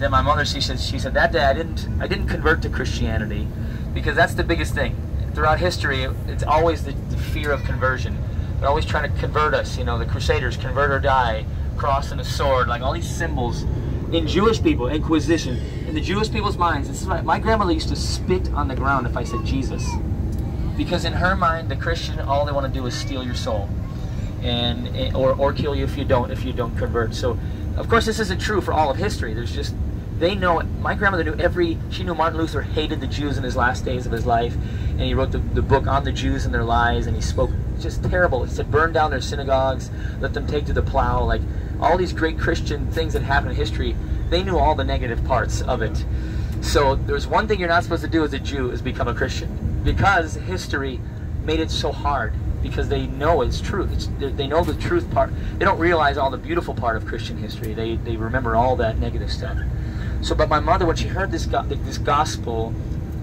then my mother, she said that day I didn't convert to Christianity, because that's the biggest thing. Throughout history, it's always the fear of conversion. They're always trying to convert us. You know, the Crusaders, convert or die, cross and a sword, like all these symbols. In Jewish people, Inquisition, in the Jewish people's minds, this is right. My grandmother used to spit on the ground if I said Jesus, because in her mind, the Christian, all they want to do is steal your soul, and or kill you if you don't convert. So, of course, this isn't true for all of history. There's just, they know it. My grandmother knew she knew Martin Luther hated the Jews in his last days of his life, and he wrote the book on the Jews and their lies, and he spoke just terrible. He said, burn down their synagogues, let them take to the plow, like all these great Christian things that happened in history. They knew all the negative parts of it. So there's one thing you're not supposed to do as a Jew, is become a Christian, because history made it so hard, because they know it's true. They know the truth part. They don't realize all the beautiful part of Christian history. They remember all that negative stuff. So, but my mother, when she heard this gospel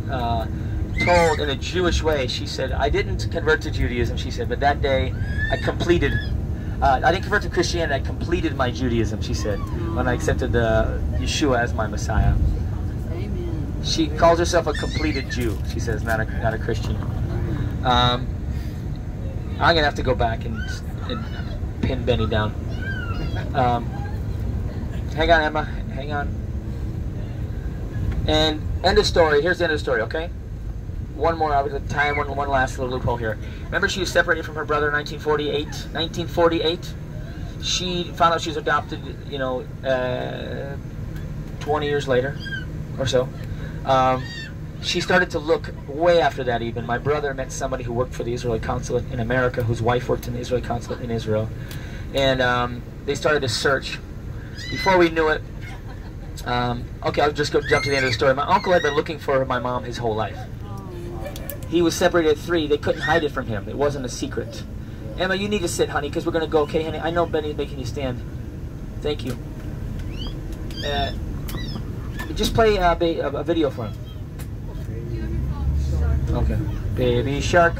told in a Jewish way, she said, I didn't convert to Judaism, she said, but that day I didn't convert to Christianity, I completed my Judaism, she said, when I accepted Yeshua as my Messiah. Amen. She calls herself a completed Jew, she says, not a Christian. I'm going to have to go back and pin Benny down. Hang on, Emma, hang on. And end of story. Here's the end of the story, okay? One more, I was going to tie one last little loophole here. Remember, she was separated from her brother in 1948? 1948? She found out she was adopted, 20 years later or so. She started to look way after that even. My brother met somebody who worked for the Israeli consulate in America, whose wife worked in the Israeli consulate in Israel. And they started to search. Before we knew it, okay, I'll just jump to the end of the story. My uncle had been looking for my mom his whole life. He was separated at 3. They couldn't hide it from him. It wasn't a secret. Emma, you need to sit, honey, because we're going to go. Okay, honey? I know Benny's making you stand. Thank you. Just play a video for him. Okay. Baby Shark.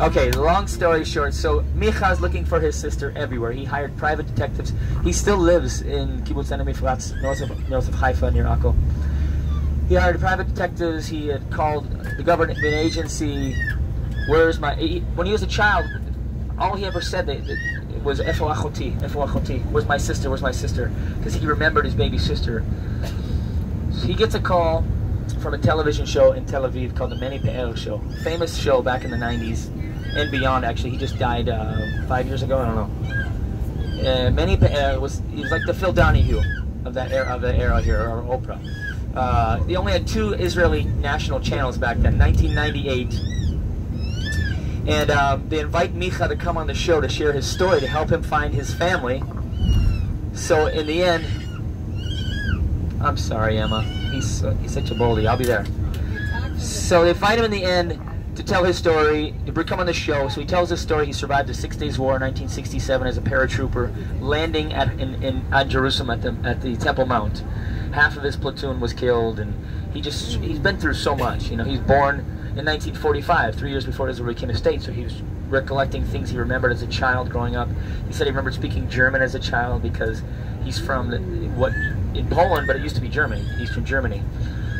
Okay, long story short, so Micha's looking for his sister everywhere. He hired private detectives. He still lives in Kibbutz Neve Efrat, north of Haifa, near Akko. He hired private detectives. He had called the government agency. When he was a child, all he ever said was Efo Achoti, Efo Achoti. Where's my sister? Where's my sister? Because he remembered his baby sister. So he gets a call from a television show in Tel Aviv called the Meni Pe'er Show. Famous show back in the 90s and beyond, actually. He just died 5 years ago, I don't know. Meni Pe'er was like the Phil Donahue of that era here, or Oprah. They only had 2 Israeli national channels back then, 1998. And they invite Micha to come on the show to share his story, to help him find his family. So in the end, I'm sorry, Emma. He's such a bully. I'll be there. So they find him in the end to tell his story, to come on the show. So he tells his story. He survived the 6 Days War in 1967 as a paratrooper, landing at Jerusalem at the Temple Mount. Half of his platoon was killed, and he's been through so much. You know, he's born in 1945, 3 years before Israel became a state. So he was recollecting things he remembered as a child growing up. He said he remembered speaking German as a child because he's from in Poland, but it used to be Germany, Eastern Germany.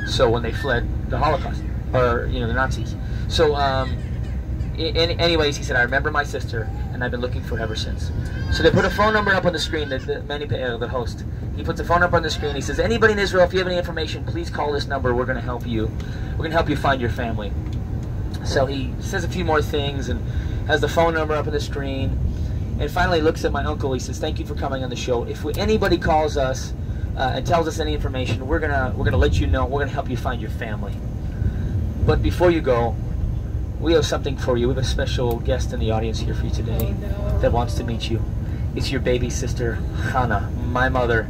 So when they fled the Holocaust, or the Nazis. So anyways, he said, I remember my sister, and I've been looking for her ever since. So they put a phone number up on the screen, the Meni Pe'er, the host. He puts a phone number on the screen. He says, anybody in Israel, if you have any information, please call this number. We're going to help you. We're going to help you find your family. So he says a few more things and has the phone number up on the screen. And finally looks at my uncle. He says, thank you for coming on the show. If anybody calls us and tells us any information, we're gonna let you know. We're gonna help you find your family. But before you go, we have something for you. We have a special guest in the audience here for you today that wants to meet you. It's your baby sister, Hannah, my mother.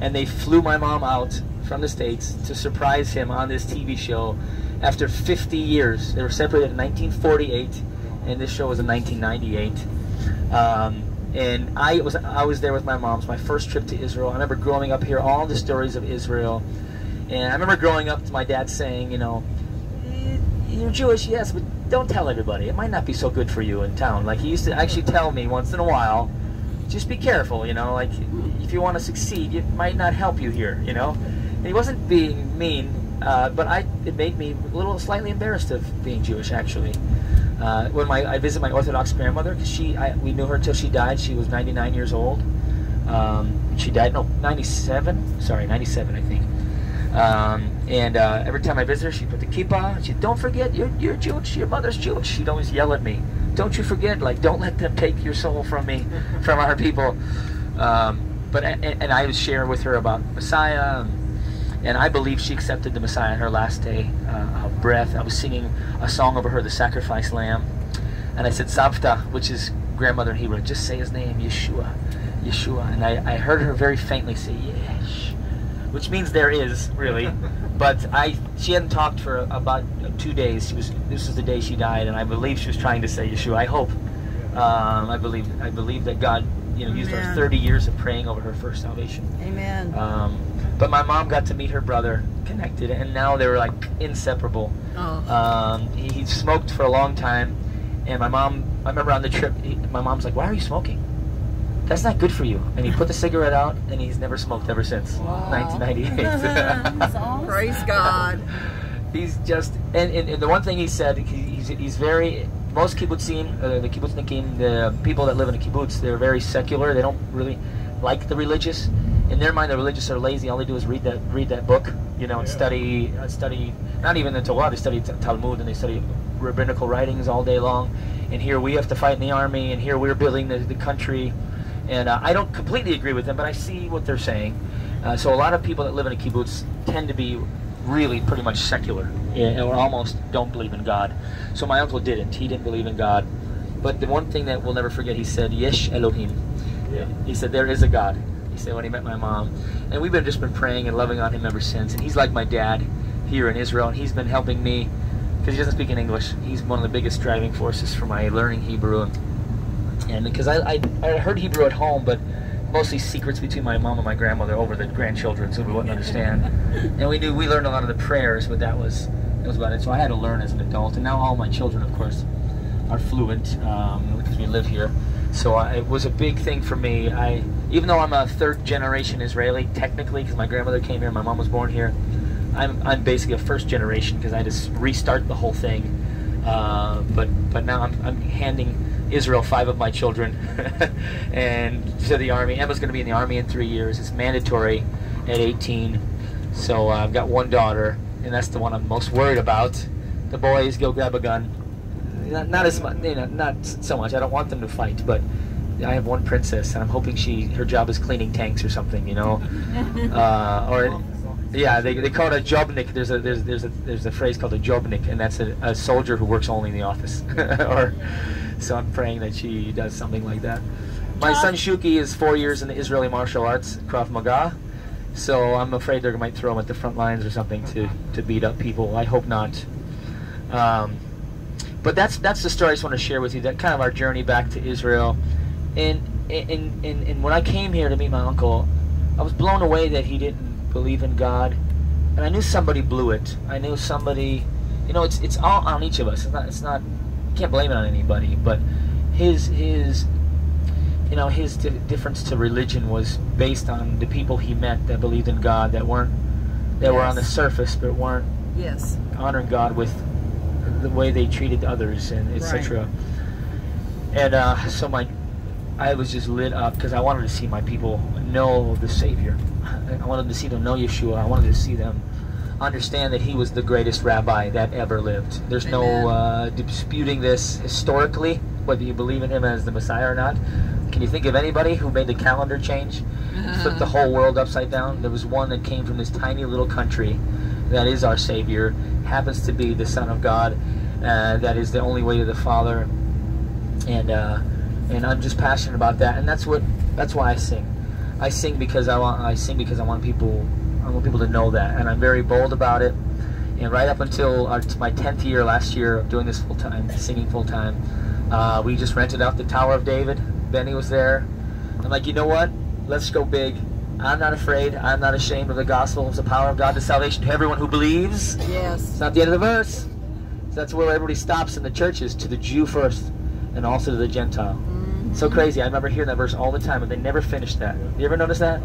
And they flew my mom out from the States to surprise him on this TV show after 50 years. They were separated in 1948, and this show was in 1998. And I was there with my mom. It was my first trip to Israel. I remember growing up here, all the stories of Israel. And I remember growing up to my dad saying, you're Jewish, yes, but don't tell everybody. It might not be so good for you in town. Like, he used to actually tell me once in a while, just be careful, you know, like if you want to succeed, it might not help you here, you know. And he wasn't being mean, but it made me a little slightly embarrassed of being Jewish, actually. When I visit my Orthodox grandmother, because we knew her till she died. She was 99 years old. She died, 97. Sorry, 97, I think. And every time I visit her, she put the kippah. She, don't forget, you're Jewish. Your mother's Jewish. She'd always yell at me, don't you forget, like, don't let them take your soul from me, from our people. And I would share with her about Messiah, and I believe she accepted the Messiah on her last day of breath. I was singing a song over her, the Sacrifice Lamb, and I said Savta, which is grandmother in Hebrew. Just say his name, Yeshua, Yeshua. And I heard her very faintly say Yesh, which means there is, really. But she hadn't talked for about 2 days. This was the day she died, and I believe she was trying to say Yeshua. I hope. I believe that God, used those 30 years of praying over her for salvation. Amen. But my mom got to meet her brother, connected, and now they were like inseparable. Oh. He smoked for a long time, and I remember on the trip, my mom's like, "Why are you smoking? That's not good for you." And he put the cigarette out, and he's never smoked ever since. Wow. 1998. Praise God. He's just, and the one thing he said, he's very, most kibbutzim, the kibbutznikim, the people that live in a kibbutz, they're very secular. They don't really like the religious. In their mind, the religious are lazy. All they do is read that book, and study. Not even the Torah. They study Talmud, and they study rabbinical writings all day long. And here we have to fight in the army, and here we're building the country. And I don't completely agree with them, but I see what they're saying. So a lot of people that live in a kibbutz tend to be really pretty much secular, or almost don't believe in God. So my uncle didn't. He didn't believe in God. But the one thing that we'll never forget, he said, Yesh Elohim. Yeah. He said, there is a God. He said when he met my mom. And we've just been praying and loving on him ever since. And he's like my dad here in Israel, and he's been helping me, because he doesn't speak in English. He's one of the biggest driving forces for my learning Hebrew. And because I heard Hebrew at home, but mostly secrets between my mom and my grandmother over the grandchildren, so we wouldn't understand. And we learned a lot of the prayers, but that was about it. So I had to learn as an adult, and now all my children, of course, are fluent because we live here. So it was a big thing for me. Even though I'm a third-generation Israeli, technically, because my grandmother came here, my mom was born here, I'm basically a first generation because I just restart the whole thing. But now I'm handing Israel 5 of my children and to the army. Emma's going to be in the army in 3 years. It's mandatory at 18. So I've got one daughter, and that's the one I'm most worried about. The boys, go grab a gun. Not as much, not so much. I don't want them to fight, but I have one princess, and I'm hoping her job is cleaning tanks or something, or yeah, they call it a jobnik. There's a phrase called a jobnik, and that's a soldier who works only in the office. So I'm praying that she does something like that. My son Shuki is 4 years in the Israeli martial arts, Krav Maga. So I'm afraid they might throw him at the front lines or something to beat up people. I hope not. But that's the story I just want to share with you. That kind of our journey back to Israel. And when I came here to meet my uncle, I was blown away that he didn't believe in God. And I knew somebody blew it. I knew somebody. It's all on each of us. It's not. You can't blame it on anybody. But his difference to religion was based on the people he met that believed in God, that were on the surface but weren't honoring God with the way they treated others and etc. Right. And so I was just lit up because I wanted to see my people know the Savior. I wanted to see them know Yeshua. I wanted to see them understand that he was the greatest rabbi that ever lived. There's no disputing this historically, whether you believe in him as the Messiah or not. Can you think of anybody who made the calendar change, flipped the whole world upside down? There was one that came from this tiny little country that is our Savior, happens to be the Son of God, that is the only way to the Father, and I'm just passionate about that, and that's why I sing. I sing because I want people to know that, and I'm very bold about it. And right up until my 10th year last year of doing this full time, singing full time, we just rented out the Tower of David. Benny was there. I'm like, you know what? Let's go big. I'm not afraid. I'm not ashamed of the gospel. It's the power of God to salvation to everyone who believes. Yes. It's not the end of the verse. So that's where everybody stops in the churches, to the Jew first, and also to the Gentile. So crazy. I remember hearing that verse all the time, and they never finished that. You ever notice that?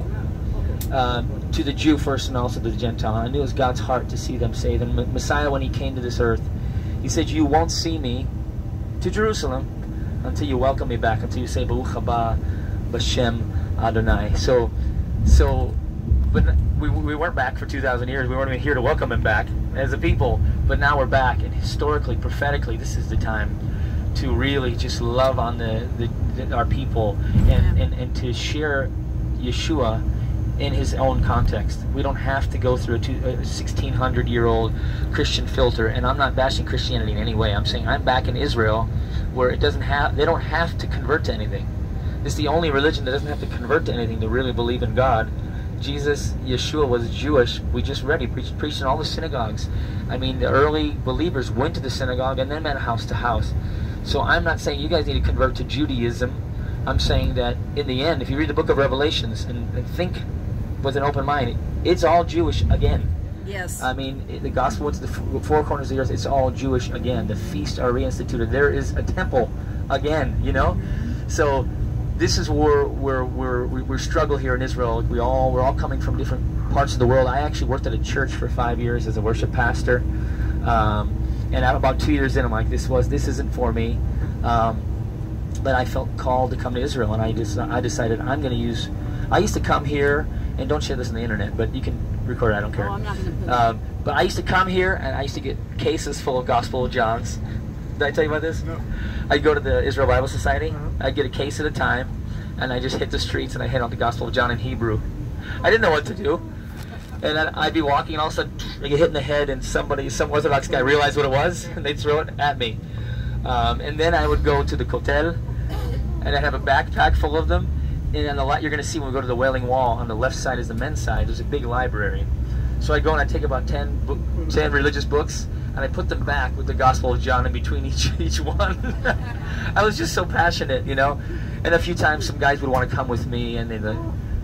To the Jew first and also to the Gentile. I knew it was God's heart to see them saved. And Messiah, when he came to this earth, he said, you won't see me to Jerusalem until you welcome me back, until you say, Baruch haba b'shem Adonai. So but we weren't back for 2,000 years. We weren't even here to welcome him back as a people. But now we're back, and historically, prophetically, this is the time to really just love on our people and to share Yeshua in his own context. We don't have to go through a 1,600-year-old Christian filter. And I'm not bashing Christianity in any way. I'm saying I'm back in Israel, where they don't have to convert to anything. It's the only religion that doesn't have to convert to anything to really believe in God. Jesus, Yeshua, was Jewish. We just read, he preached in all the synagogues. I mean, the early believers went to the synagogue and then went house to house. So I'm not saying you guys need to convert to Judaism. I'm saying that in the end, if you read the book of Revelations and think with an open mind, it's all Jewish again. Yes. I mean, the gospel to the four corners of the earth, it's all Jewish again. The feasts are reinstituted. There is a temple again, you know? So this is where we struggle here in Israel. We're all coming from different parts of the world. I actually worked at a church for 5 years as a worship pastor. And about 2 years in, I'm like, this isn't for me. But I felt called to come to Israel, and I decided I'm going to use. I used to come here, and don't share this on the internet, but you can record it. I don't care. Oh, I'm not going to put it. But I used to come here, and I used to get cases full of Gospel of Johns. Did I tell you about this? No. I'd go to the Israel Bible Society. I'd get a case at a time, and I just hit the streets, and I hit on the Gospel of John in Hebrew. I didn't know what to do. And then I'd be walking, and all of a sudden, I get hit in the head, and some Orthodox guy realized what it was, and they'd throw it at me. And then I would go to the Kotel, and I'd have a backpack full of them. And on the lot, you're going to see when we go to the Wailing Wall, on the left side is the men's side. There's a big library. So I'd go and I'd take about 10 religious books, and I put them back with the Gospel of John in between each one. I was just so passionate, you know. And a few times some guys would want to come with me, and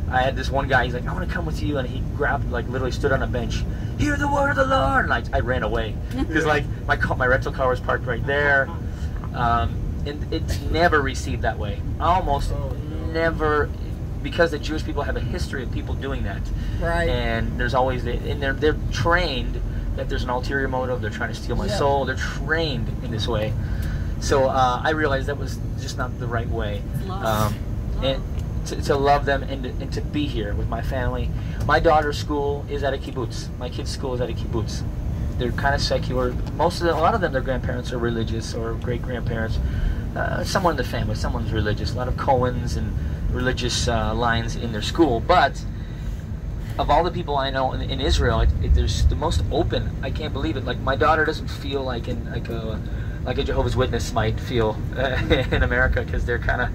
I had this one guy, he's like, I want to come with you, and he grabbed, like, literally stood on a bench, hear the word of the Lord, and I ran away, because, like, my rental car was parked right there, and it's never received that way, almost never, because the Jewish people have a history of people doing that, Right. and there's always, and they're trained that there's an ulterior motive, they're trying to steal my soul, they're trained in this way, so I realized that was just not the right way, and to love them and to be here with my family. My daughter's school is at a kibbutz. My kid's school is at a kibbutz. They're kind of secular. A lot of them, their grandparents are religious or great-grandparents. Someone in the family, someone's religious. A lot of Cohens and religious lines in their school. But of all the people I know in Israel, there's the most open. I can't believe it. Like, my daughter doesn't feel like a Jehovah's Witness might feel in America, because they have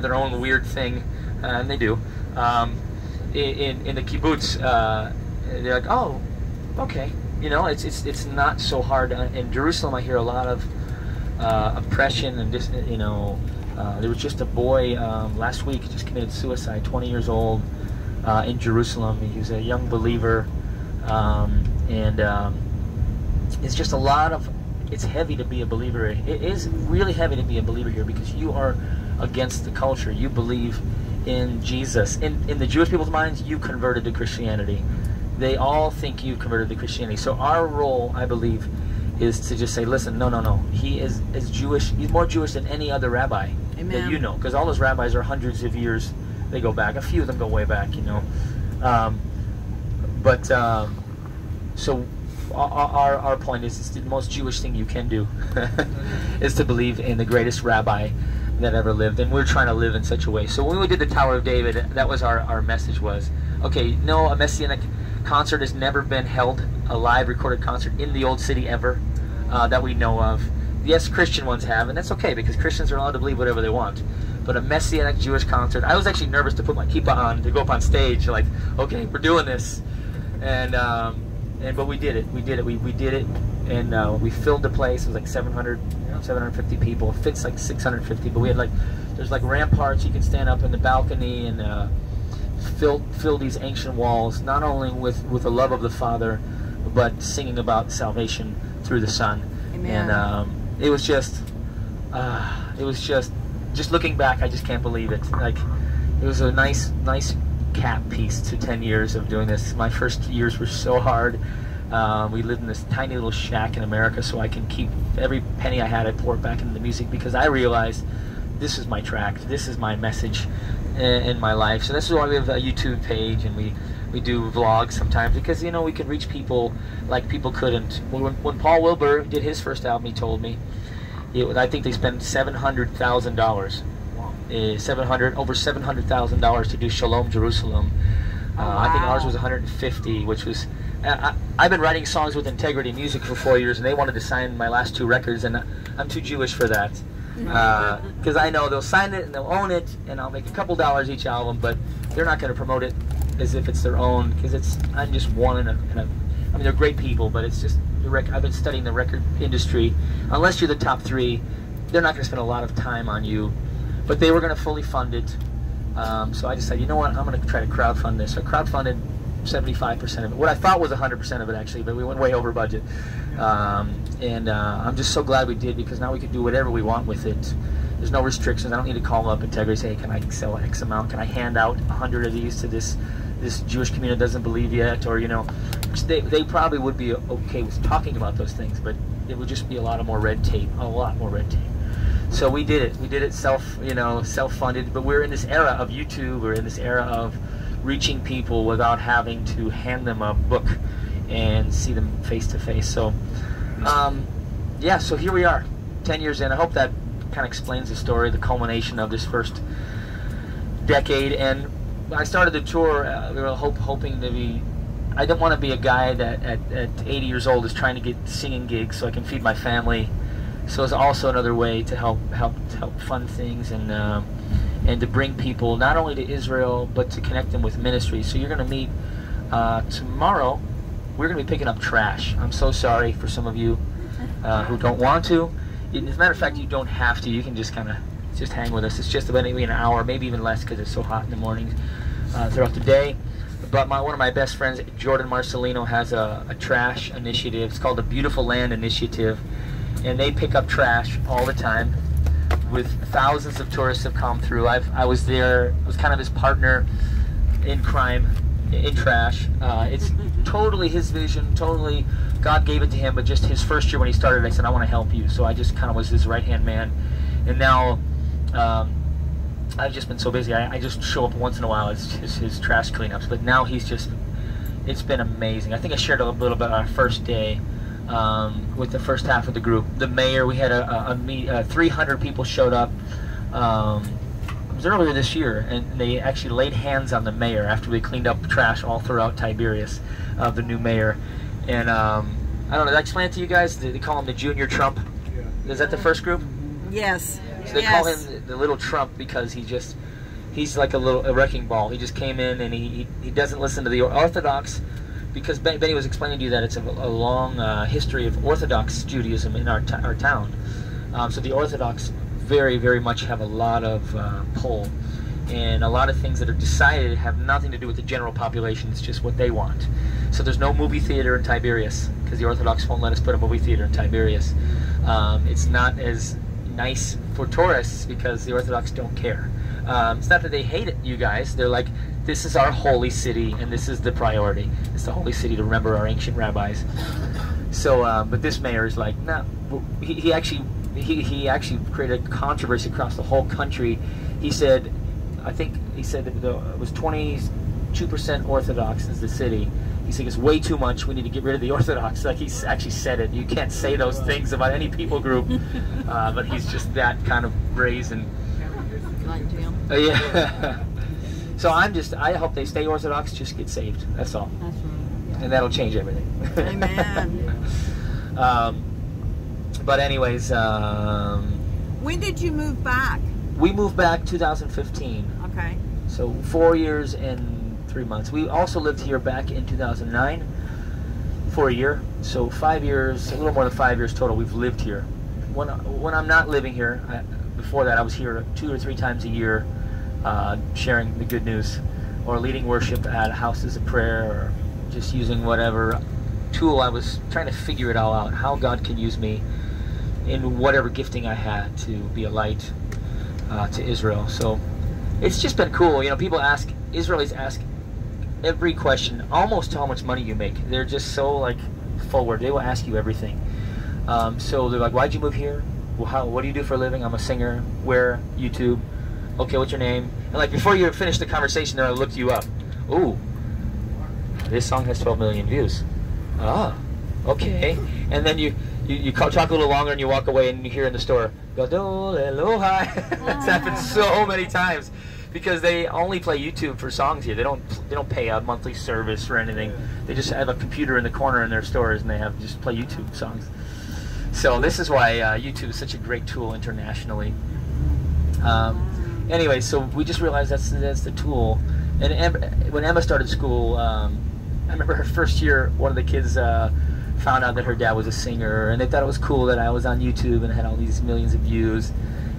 their own weird thing. And they do. In the kibbutz, they're like, oh, okay. You know, it's not so hard. In Jerusalem, I hear a lot of oppression and just, you know, there was just a boy last week just committed suicide, 20 years old, in Jerusalem. He was a young believer, and it's just a lot of. It's heavy to be a believer. It is really heavy to be a believer here, because you are against the culture. You believe in Jesus. In the Jewish people's minds, you converted to Christianity. They all think you converted to Christianity. So our role, I believe, is to just say, listen, no. He is Jewish. He's more Jewish than any other rabbi that you know. Because all those rabbis are hundreds of years. They go back. A few of them go way back, you know. So our point is, it's the most Jewish thing you can do is to believe in the greatest rabbi that ever lived, and we're trying to live in such a way. So when we did the Tower of David, that was our message was, okay, no, a Messianic concert has never been held, a live recorded concert in the Old City ever, that we know of. Yes, Christian ones have, and that's okay, because Christians are allowed to believe whatever they want. But a Messianic Jewish concert, I was actually nervous to put my kippah on, to go up on stage, like, okay, we're doing this. But we did it. We did it, and we filled the place. It was like 750 people. It fits like 650, but we had there's ramparts. You can stand up in the balcony and fill these ancient walls, not only with the love of the Father, but singing about salvation through the Son. Amen. And it was just just looking back, I just can't believe it. Like, it was a nice cap piece to 10 years of doing this. My first years were so hard. We lived in this tiny little shack in America, so I can keep every penny I had, I pour it back into the music, because I realized this is my tract, this is my message in my life. So this is why we have a YouTube page, and we do vlogs sometimes, because, you know, we can reach people like people couldn't. When Paul Wilbur did his first album, he told me, I think they spent $700,000. Over $700,000 to do Shalom Jerusalem. Wow. I think ours was 150, which was. I've been writing songs with Integrity Music for 4 years, and they wanted to sign my last 2 records, and I'm too Jewish for that. Because I know they'll sign it and they'll own it, and I'll make a couple dollars each album, but they're not going to promote it as if it's their own, because I'm just one in a. I mean, they're great people, but it's just I've been studying the record industry. Unless you're the top 3, they're not going to spend a lot of time on you. But they were going to fully fund it, so I decided, you know what, I'm going to try to crowdfund this. So I crowdfunded 75% of it. What I thought was 100% of it, actually, but we went way over budget. I'm just so glad we did, because now we can do whatever we want with it. There's no restrictions. I don't need to call them up Integrity and say, hey, can I sell X amount? Can I hand out 100 of these to this Jewish community that doesn't believe yet? Or, you know, they probably would be okay with talking about those things, but it would just be a lot more red tape. So we did it. We did it self-funded. But we're in this era of YouTube. We're in this era of reaching people without having to hand them a book and see them face to face. So, yeah. So here we are, 10 years in. I hope that kind of explains the story, the culmination of this first decade. And I started the tour. We were hoping to be. I didn't want to be a guy that at 80 years old is trying to get singing gigs so I can feed my family. So it's also another way to help fund things and to bring people not only to Israel but to connect them with ministry. So you're going to meet tomorrow. We're going to be picking up trash. I'm so sorry for some of you who don't want to. As a matter of fact, you don't have to. You can just kind of hang with us. It's just about maybe an hour, maybe even less, because it's so hot in the mornings throughout the day. But one of my best friends, Jordan Marcelino, has a trash initiative. It's called the Beautiful Land Initiative. And they pick up trash all the time. With thousands of tourists have come through. I was there. I was kind of his partner in crime, in trash. It's totally his vision. Totally, God gave it to him. But just his first year when he started, I said, I want to help you. So I just kind of was his right-hand man. And now I've just been so busy. I just show up once in a while as his trash cleanups. But now it's been amazing. I think I shared a little bit on our first day. With the first half of the group, the mayor, we had 300 people showed up. It was earlier this year, and they actually laid hands on the mayor after we cleaned up trash all throughout Tiberias, the new mayor. And I don't know, did I explain it to you guys? They call him the Junior Trump. Yeah. Is that the first group? Yes. So they call him the little Trump because he's like a wrecking ball. He just came in and he doesn't listen to the Orthodox. Because Benny was explaining to you that it's a long history of Orthodox Judaism in our town. So the Orthodox very, very much have a lot of pull. And a lot of things that are decided have nothing to do with the general population. It's just what they want. So there's no movie theater in Tiberias, because the Orthodox won't let us put a movie theater in Tiberias. It's not as nice for tourists because the Orthodox don't care. It's not that they hate it, you guys. They're like, this is our holy city, and this is the priority. It's the holy city to remember our ancient rabbis. So, but this mayor is like, no. He actually created controversy across the whole country. He said, that it was 22% Orthodox is the city. He said it's way too much. We need to get rid of the Orthodox. Like, he actually said it. You can't say those things about any people group. But he's just that kind of brazen. Like Jim. Yeah. So I hope they stay Orthodox, just get saved. That's all. That's right. And that'll change everything. Amen. But anyways, when did you move back? we moved back 2015. Okay. So 4 years and 3 months. We also lived here back in 2009 for a year. So 5 years, a little more than 5 years total, we've lived here. When I'm not living here, before that I was here 2 or 3 times a year, sharing the good news, or leading worship at houses of prayer, or just using whatever tool. I was trying to figure it all out, how God can use me in whatever gifting I had to be a light to Israel. So it's just been cool. You know, people ask, Israelis ask every question, almost how much money you make. They're just so like forward. They will ask you everything. So they're like, why'd you move here? Well, what do you do for a living? I'm a singer. Where? YouTube. Okay, what's your name? And like before you finish the conversation, they'll look you up. Ooh, this song has 12 million views. Ah, okay. And then you talk a little longer and you walk away and you hear in the store, Gadol Elohai. It's happened so many times because they only play YouTube for songs here. They don't pay a monthly service or anything. They just have a computer in the corner in their stores and they have just play YouTube songs. So this is why YouTube is such a great tool internationally. Anyway, so we just realized that's the tool. And when Emma started school, I remember her first year, one of the kids found out that her dad was a singer, and they thought it was cool that I was on YouTube and had all these millions of views.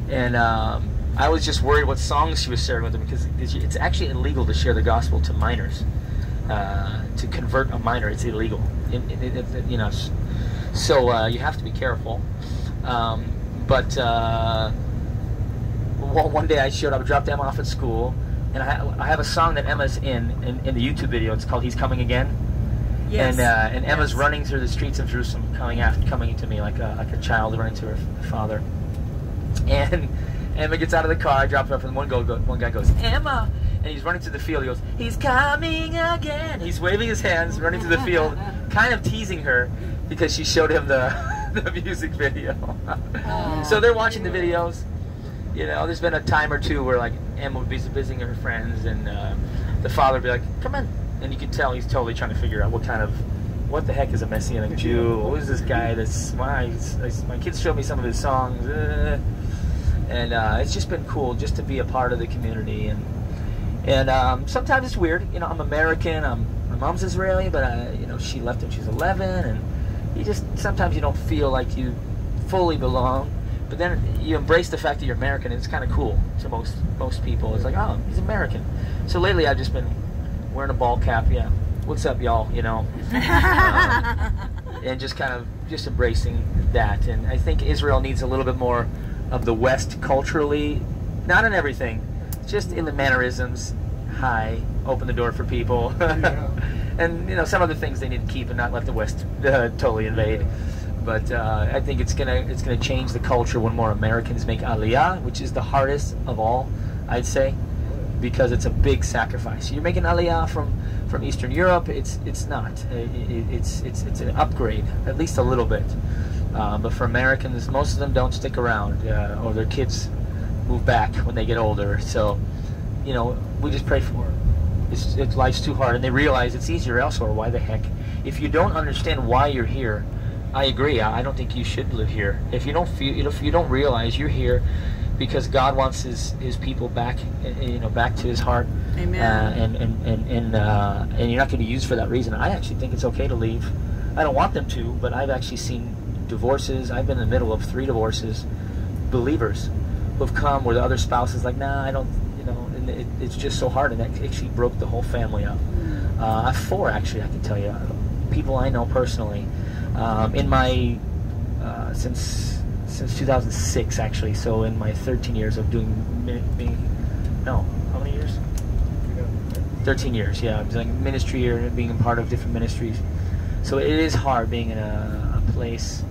And I was just worried what songs she was sharing with them, because it's actually illegal to share the gospel to minors. To convert a minor, it's illegal. You know, so you have to be careful. But one day I showed up, dropped Emma off at school, and I have a song that Emma's in the YouTube video. It's called "He's Coming Again." Yes. And Emma's running through the streets of Jerusalem, coming to me like a child running to her father. And Emma gets out of the car, I drop her off, and one guy goes, "Emma!" And he's running through the field. He goes, "He's coming again!" He's waving his hands, running through the field, kind of teasing her because she showed him the music video. So they're watching the videos. You know, there's been a time or two where like Emma would be visiting her friends, and the father would be like, "Come in," and you can tell he's totally trying to figure out what the heck is a Messianic Jew? Who is this guy? My kids showed me some of his songs, and it's just been cool just to be a part of the community. And sometimes it's weird. You know, I'm American. My mom's Israeli, but you know, she left when she was 11, and sometimes you don't feel like you fully belong. But then you embrace the fact that you're American, and it's kind of cool to most people. It's like, oh, he's American. So lately I've just been wearing a ball cap, yeah. What's up, y'all, you know? And just embracing that. And I think Israel needs a little bit more of the West culturally, not in everything, just in the mannerisms. Hi, open the door for people. And, you know, some other things they need to keep and not let the West totally invade. But I think it's gonna change the culture when more Americans make Aliyah, which is the hardest of all, I'd say, because it's a big sacrifice. You're making Aliyah from Eastern Europe. It's not. It's an upgrade, at least a little bit. But for Americans, most of them don't stick around, or their kids move back when they get older. So, you know, we just pray for it. Life's too hard, and they realize it's easier elsewhere. Why the heck? If you don't understand why you're here, I agree. I don't think you should live here. If you don't realize you're here because God wants His people back, you know, back to His heart. Amen. And you're not going to be used for that reason. I actually think it's okay to leave. I don't want them to, but I've actually seen divorces. I've been in the middle of 3 divorces. Believers who've come where the other spouse is like, nah, I don't, you know, and it's just so hard, and that actually broke the whole family up. I have 4 actually. I can tell you, people I know personally. In my since 2006 actually, so in my 13 years of doing how many years? 13 years, yeah. I was doing ministry here and being a part of different ministries. So it is hard being in a place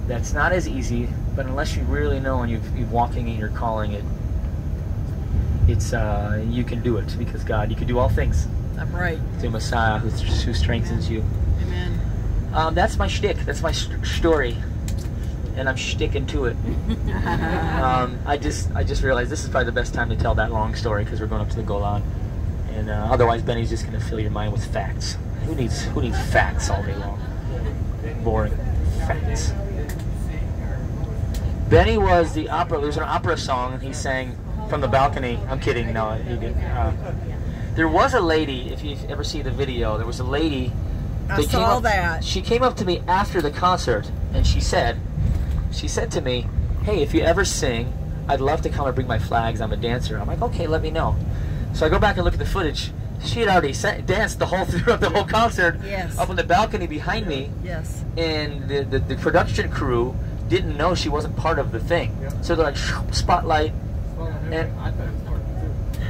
that's not as easy, but unless you really know and you're walking in your calling, it's you can do it because God, you can do all things. I'm right. Through Messiah who strengthens you. Amen. That's my shtick. That's my story, and I'm sticking to it. I just realized this is probably the best time to tell that long story because we're going up to the Golan, and otherwise Benny's just going to fill your mind with facts. Who needs facts all day long? Boring facts. Benny was the opera. There was an opera song, and he sang from the balcony. I'm kidding. No, he didn't. There was a lady. If you ever see the video, there was a lady. I saw that. She came up to me after the concert, and she said to me, "Hey, if you ever sing, I'd love to come and bring my flags. I'm a dancer." I'm like, "Okay, let me know." So I go back and look at the footage. She had already danced throughout the whole concert. Yes. Up on the balcony behind me. Yes. And the production crew didn't know she wasn't part of the thing. So they're like, spotlight, And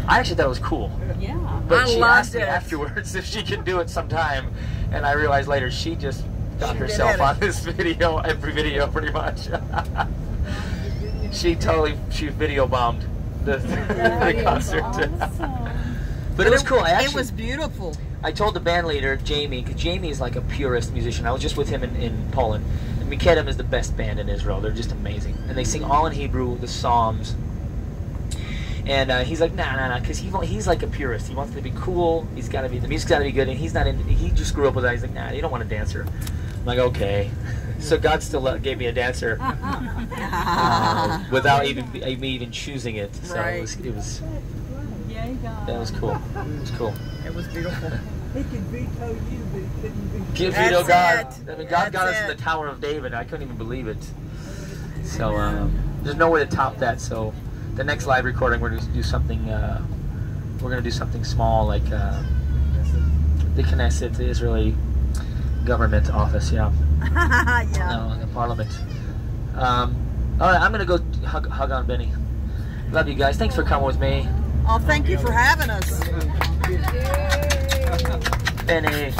I actually thought it was cool. Yeah. But I she loved asked me it. afterwards if she could do it sometime, and I realized later she just got She herself did on this video, every video pretty much. She video bombed the concert. But it was cool. It was beautiful. I told the band leader, Jamie, because Jamie is like a purist musician. I was just with him in Poland. And Mikedem is the best band in Israel. They're just amazing. And they sing all in Hebrew, the Psalms. And he's like, nah, because he's like a purist. He wants it to be cool. He's got to be, the music's got to be good. And he's not in, he just grew up with that. He's like, nah, you don't want a dancer. I'm like, okay. So God still gave me a dancer without me even choosing it. So right. it was that was cool. It was cool. It was beautiful. He could veto you, but he couldn't veto. Veto God. It. I mean, God got us in That's the Tower of David. I couldn't even believe it. So there's no way to top that. So the next live recording, we're going to do something. We're going to do something small, like the Knesset, the Israeli government office. Yeah. Yeah. No, the parliament. All right, I'm going to go hug on Benny. Love you guys. Thanks for coming with me. Oh, thank you for having us. Benny.